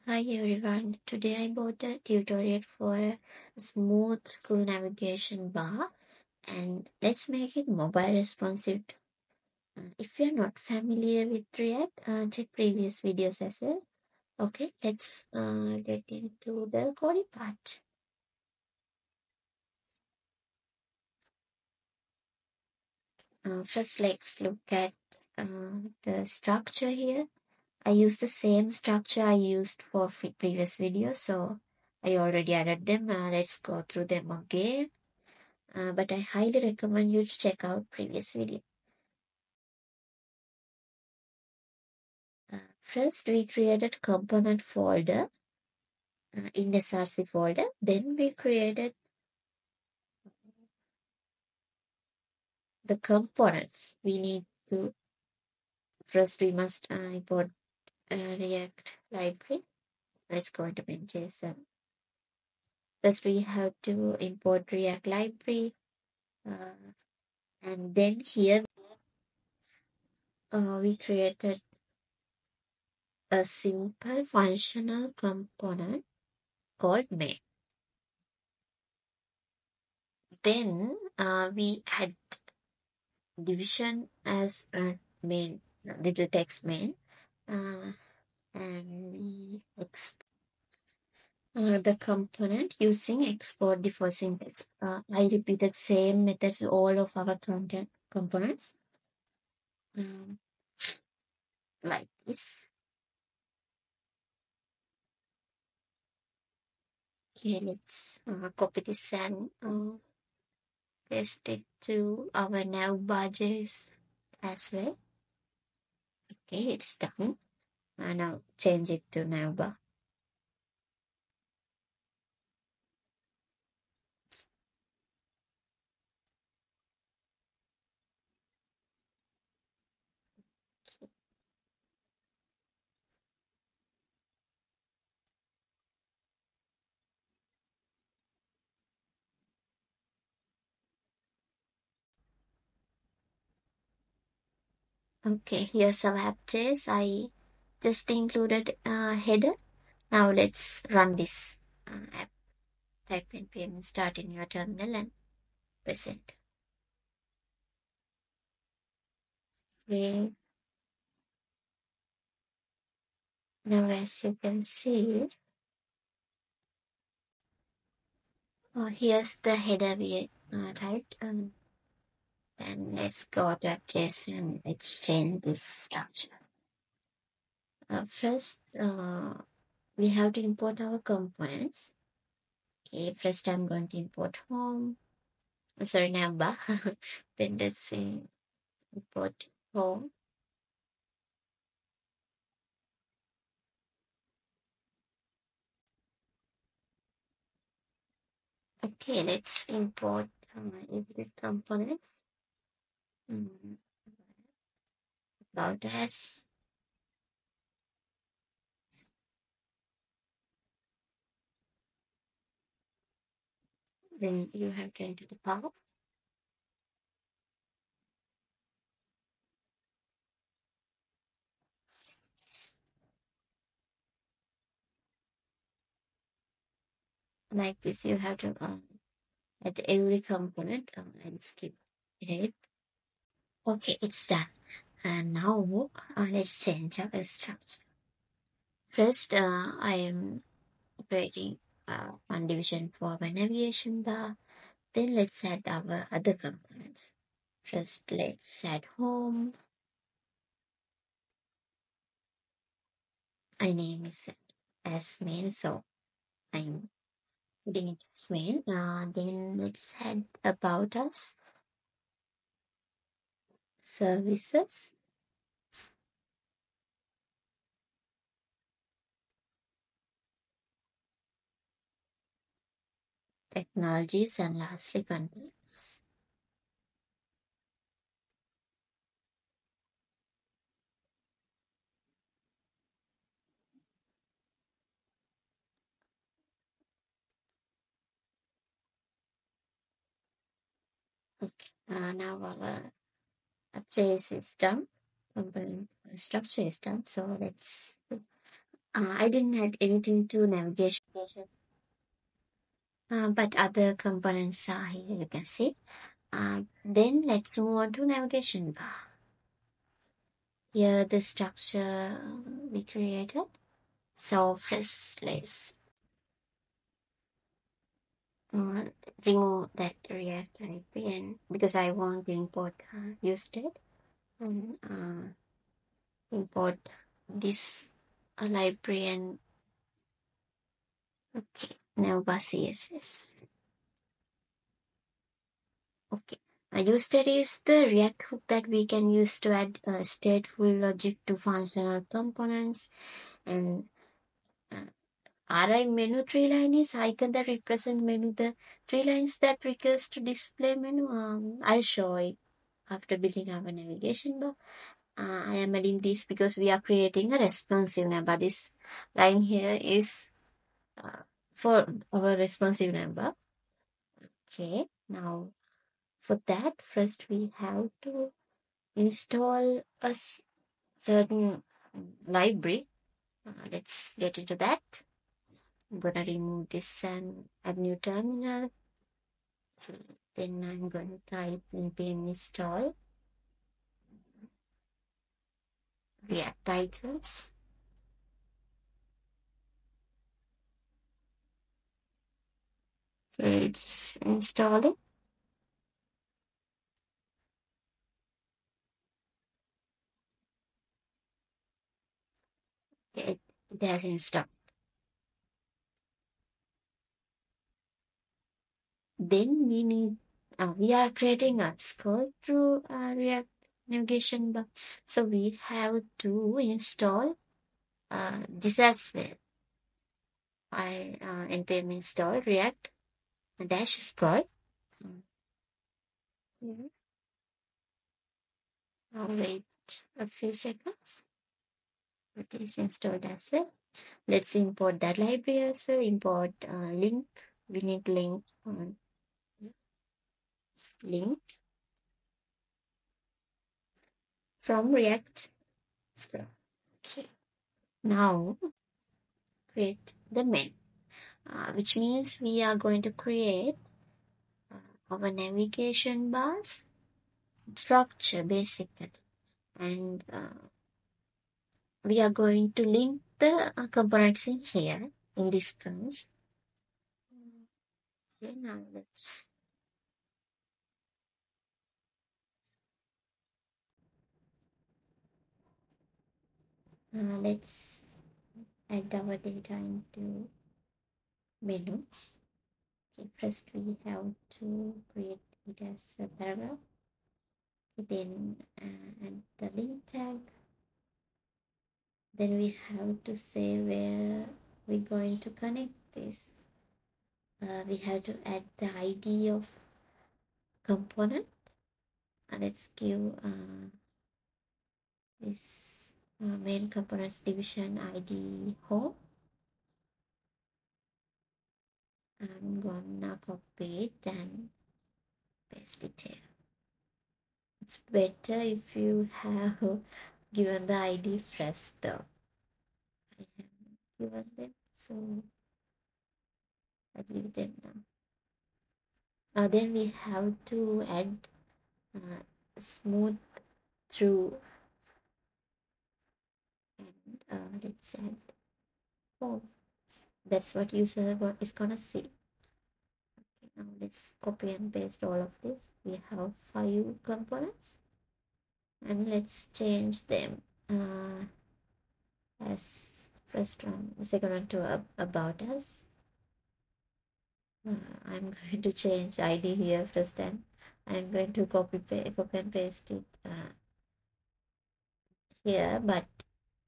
Hi everyone, today I bought a tutorial for a smooth scroll navigation bar and let's make it mobile responsive. If you're not familiar with React, check previous videos as well. Okay, let's get into the coding part. First, let's look at the structure here. I use the same structure I used for previous videos, so I already added them. Let's go through them again. But I highly recommend you to check out previous video. First, we created component folder in the SRC folder. Then we created the components. We need to first we must import React library. Let's go into main.json. First, we have to import React library, and then here we created a simple functional component called main. Then we had division as a main, little text main, and we export the component using export default syntax. I repeated same methods to all of our content components, like this. Okay, let's copy this and paste it to our navbar.js as well. Okay, it's done. Now change it to navbar. Okay, here's our app.js. I just included a header. Now let's run this app. Type npm start in your terminal and press enter. Okay. Now as you can see, here's the header we typed. Then let's go to app.js and let's change this structure. First, we have to import our components. Okay, first I'm going to import home. Sorry, navbar. Then let's import home. Okay, let's import every components. About us. Then you have to enter the path. Like this, you have to add every component and skip it. Okay, it's done. And now let's change our structure. First, I am creating one division for my navigation bar. Then let's add our other components. First, let's add home. I name it as main, so I'm putting it as main. Then let's add about us, services, technologies, and lastly containers. Okay, now our JS is done. Component structure is done. So let's I didn't add anything to navigation, but other components are here, you can see. Then let's move on to navigation bar. Here the structure we created. So first let's uh, remove that React library, and because I want to import used it, and import this library, and okay, navbar CSS. Okay. Usted is the React hook that we can use to add stateful logic to functional components. And RI menu tree line is icon that represent menu. The tree lines that recurs to display menu. I'll show it after building our navigation bar. I am adding this because we are creating a responsive navbar. This line here is for our responsive navbar. Okay. Now for that, first we have to install a certain library. Let's get into that. I'm gonna remove this and add new terminal. Then I'm going to type npm install react titles. Okay, it's installing. Okay, it has installed. Then we are creating a scroll through React navigation bar. So we have to install this as well. I npm install react dash scroll. Mhm. I'll wait a few seconds. It is installed as well. Let's import that library as well. Import link. We need link from React scroll. Okay. Now create the main, which means we are going to create our navigation bars structure basically, and we are going to link the components in here in this class. Okay, now let's add our data into menu. Okay, first we have to create it as a paragraph. Then add the link tag. Then we have to say where we're going to connect this. We have to add the ID of component. Let's give this main components division ID home. I'm gonna copy it and paste it here. It's better if you have given the ID first though. I haven't given them, so I give them now. Then we have to add smooth through, and let's add home. That's what user is gonna see. Okay, now let's copy and paste all of this. We have 5 components, and let's change them as first one, second one to about us. I'm going to change ID here first, and I'm going to copy and paste it here, but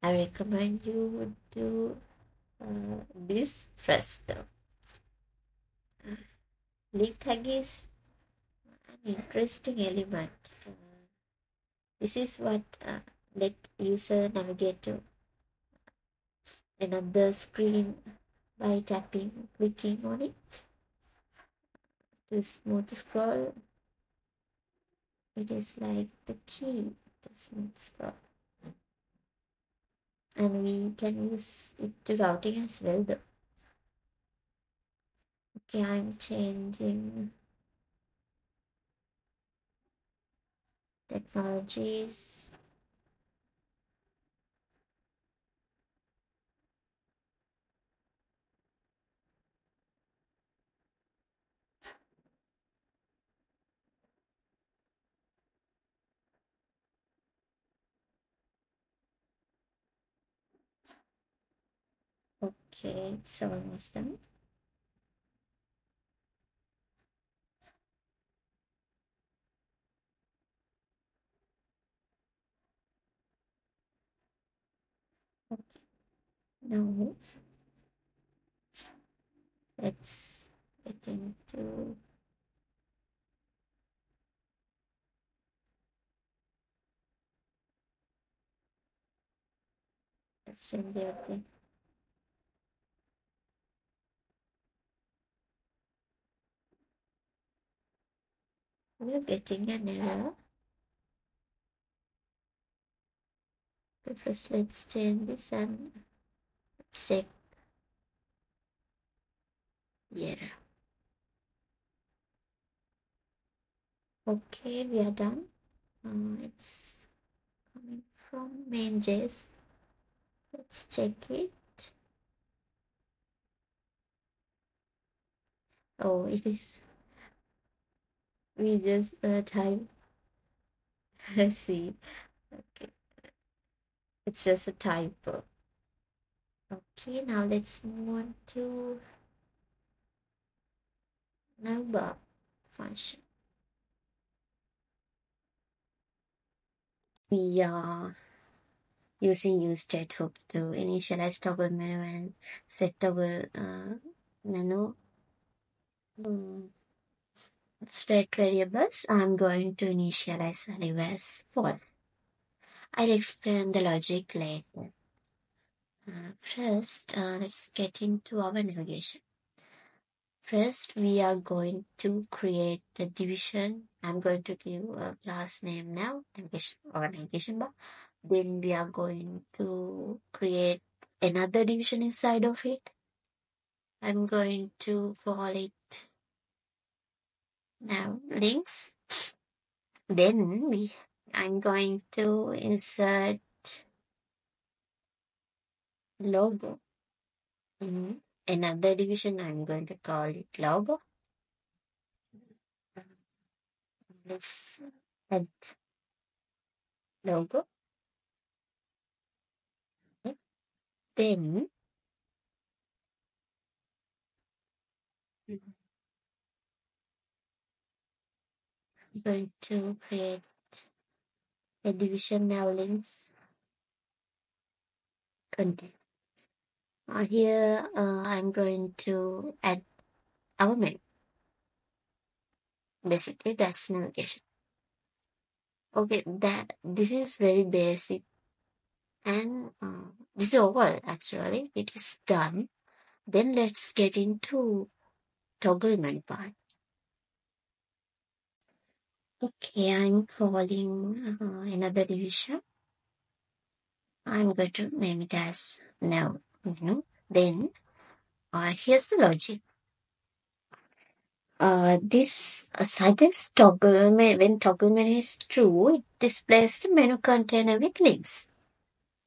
I recommend you would do this first though. Leaf tag is an interesting element. This is what let user navigate to another screen by clicking on it. To smooth scroll, it is like the key to smooth scroll. And we can use it to routing as well though. Okay, I'm changing technologies. Okay, it's almost done. Okay, now let's get into let's change everything. We're getting an error. Okay, first let's change this and check the error. Okay, we are done. It's coming from main.js. Let's check it. Oh, it is. We just type. See, okay, it's just a typo. Okay, now let's move on to navbar function. We are using useStateHook to initialize toggle menu and set toggle menu state variables. I'm going to initialize value as false. I'll explain the logic later. First, let's get into our navigation. First, we are going to create a division. I'm going to give a class name now, navigation bar. Then we are going to create another division inside of it. I'm going to call it now links. Then I'm going to insert logo. In another division, I'm going to call it logo. Let's add logo. Then I'm going to create a division now links content. Here I'm going to add our menu. Basically, that's navigation. Okay, this is very basic, and this is over. Actually, it is done. Then let's get into toggle menu part. Okay, I'm calling another division. I'm going to name it as now menu. Then here's the logic. This suggests when toggle menu is true, it displays the menu container with links.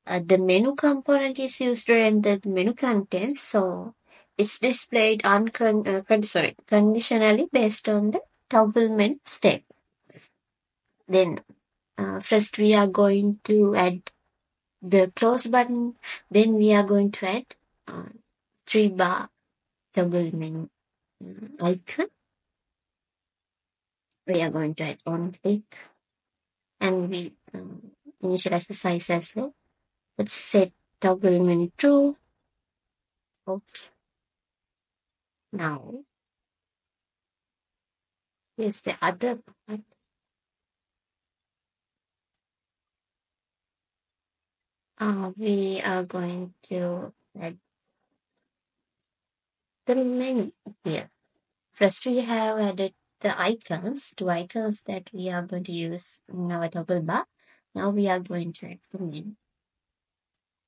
The menu component is used to render the menu content, so it's displayed conditionally based on the toggle menu state. Then first we are going to add the close button. Then we are going to add 3-bar toggle menu icon. We are going to add on click, and we initialize the size as well. Let's set toggle menu true. Okay. Now, here's the other part. We are going to add the menu here. First, we have added the icons, 2 icons that we are going to use in our toggle bar. Now we are going to add the menu.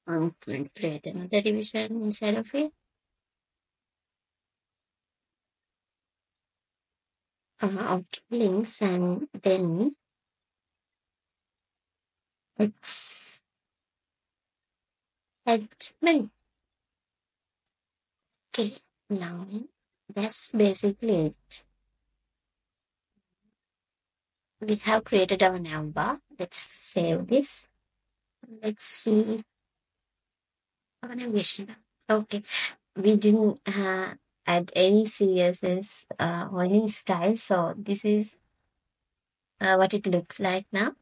I'm going to create another division inside of it. Out links, and then it's at menu. Okay, now that's basically it. We have created our navbar. Let's save this. Let's see our navigation bar. Okay, we didn't add any CSS or any style, so this is what it looks like now.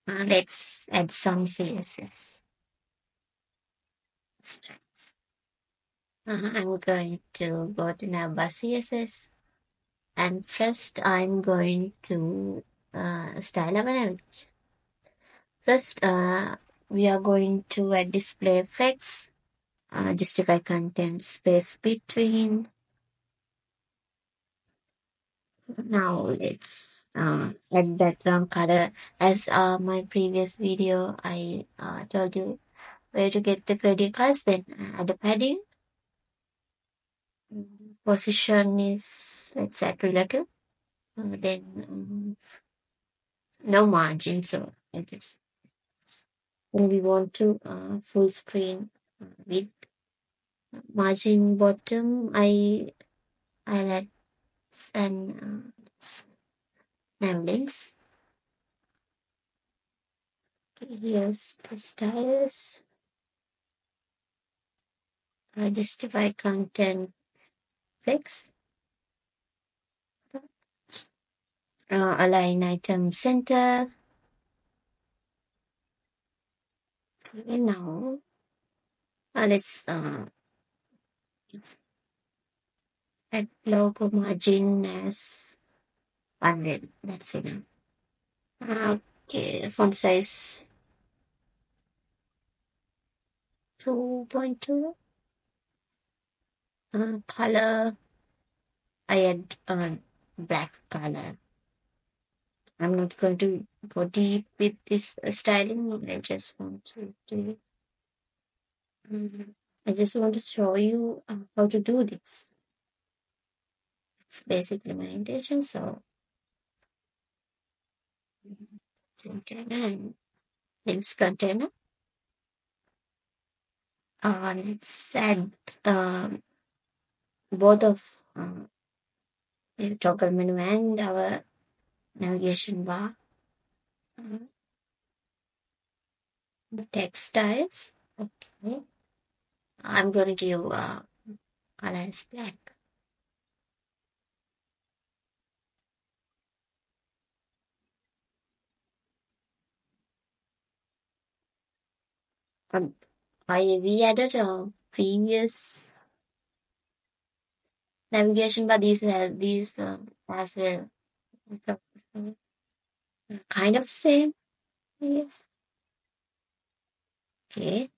Let's add some CSS styles. I'm going to go to navbar CSS, and first I'm going to style our navigation. First, we are going to add display flex, justify content space between. Now let's add background color. As my previous video, I told you where to get the gradient colors. Then add a padding. Position is, let's add relative. Then no margin, so I just, when we want to full screen with margin bottom, I'll add and nav links. Okay, here's the styles. Justify content fix. Align item center. Okay, now let's add logo margin as 100. That's enough. Okay, font size 2.2. Color, I add black color. I'm not going to go deep with this styling. I just want to do. I just want to show you how to do this. It's basically my intention. So container and links container. Let's add both of the toggle menu and our navigation bar. The text styles. Okay. I'm going to give color as black. We added a previous navigation, but these as well. Kind of same. Yes. Okay.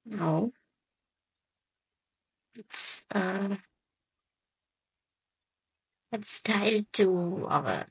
Now it's let's style to our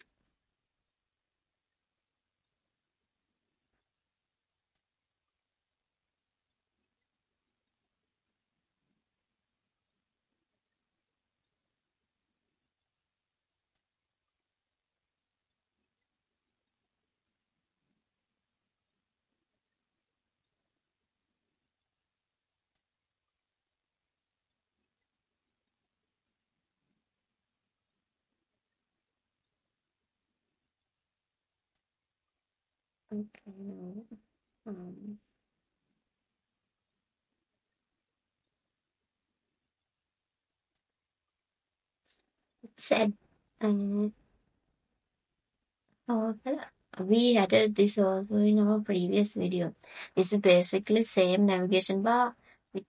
okay, now, um, said our color. We added this also in our previous video. It's basically same navigation bar with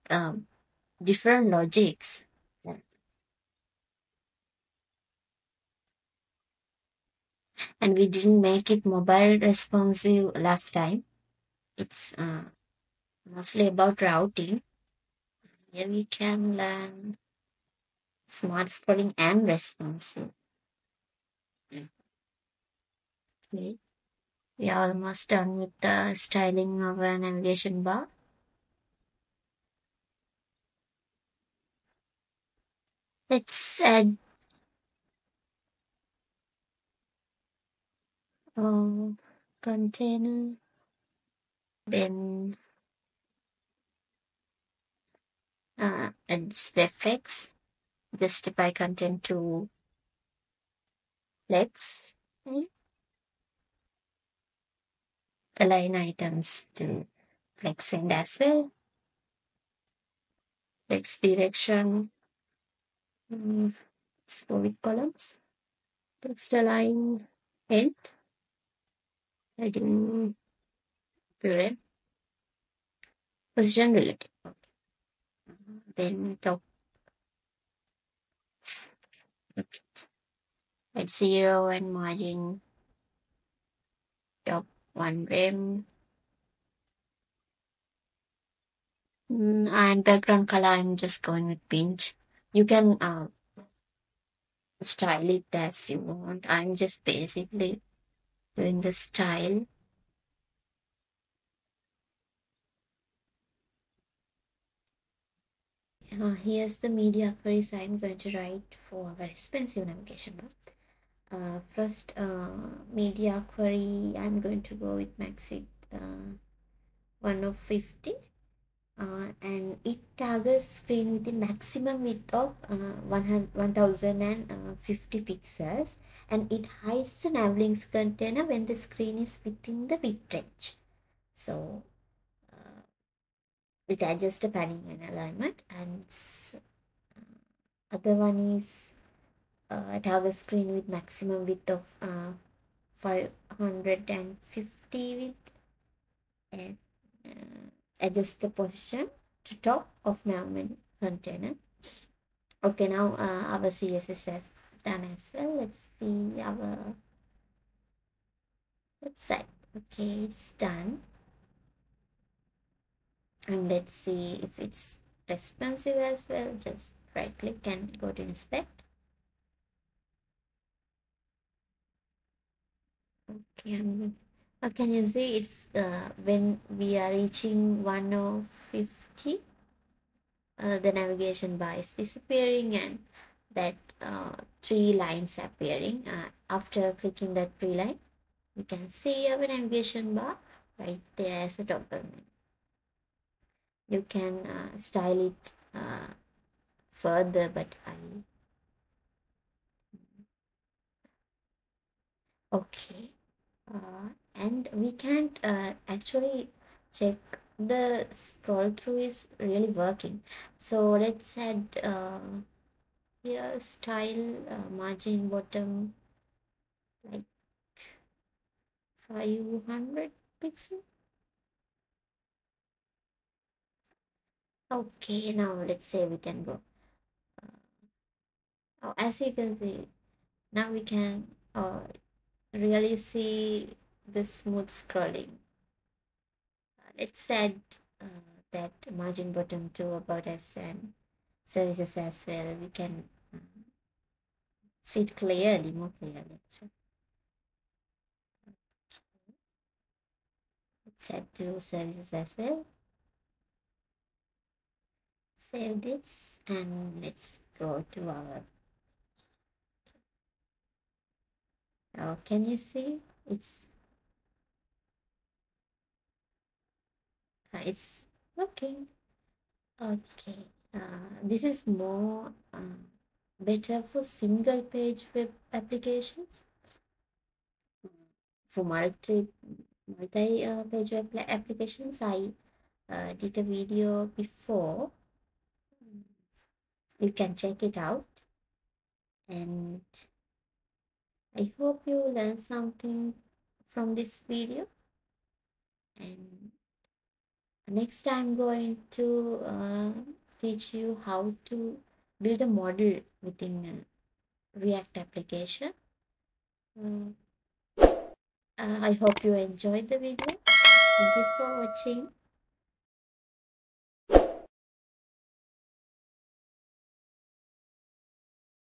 different logics. Yeah. And we didn't make it mobile responsive last time. It's mostly about routing. Here we can learn smart scrolling and responsive. Okay. We are almost done with the styling of a navigation bar. Let's add a container, then add this flex, justify content to flex, and align items to flex end as well. Flex direction, let's go with columns. Text align end, heading to position relative. Then top at 0 and margin top 1 rem. And background color, I'm just going with pink. You can style it as you want. I'm just basically doing the style. Here's the media queries I'm going to write for our expensive navigation bar. First, media query, I'm going to go with max width 1 of 50. And it targets screen with the maximum width of 1050 pixels, and it hides the nav links container when the screen is within the width range. So it adjusts the padding and alignment. And other one is target screen with maximum width of 550 width, and adjust the position to top of nav container. Okay, now our CSS is done as well. Let's see our website. Okay, it's done. And let's see if it's responsive as well. Just right click and go to inspect. Okay, can you see it's when we are reaching 1 of 50, the navigation bar is disappearing, and that 3 lines appearing. After clicking that 3 line, you can see our navigation bar right there as a toggle menu. You can style it further, but okay. And we can't actually check the scroll through is really working. So let's add here style margin bottom like 500 pixel. Okay, now let's say we can go. Oh, as you can see, now we can really see the smooth scrolling. Let's add that margin bottom to about us and services as well. We can see it clearly, more clearly actually. Let's add to services as well. Save this and let's go to our. Oh, can you see? It's working. Okay. This is more better for single page web applications. For multi page web applications, I did a video before. You can check it out, and I hope you learned something from this video. And next I'm going to teach you how to build a model within a React application. I hope you enjoyed the video. Thank you for watching.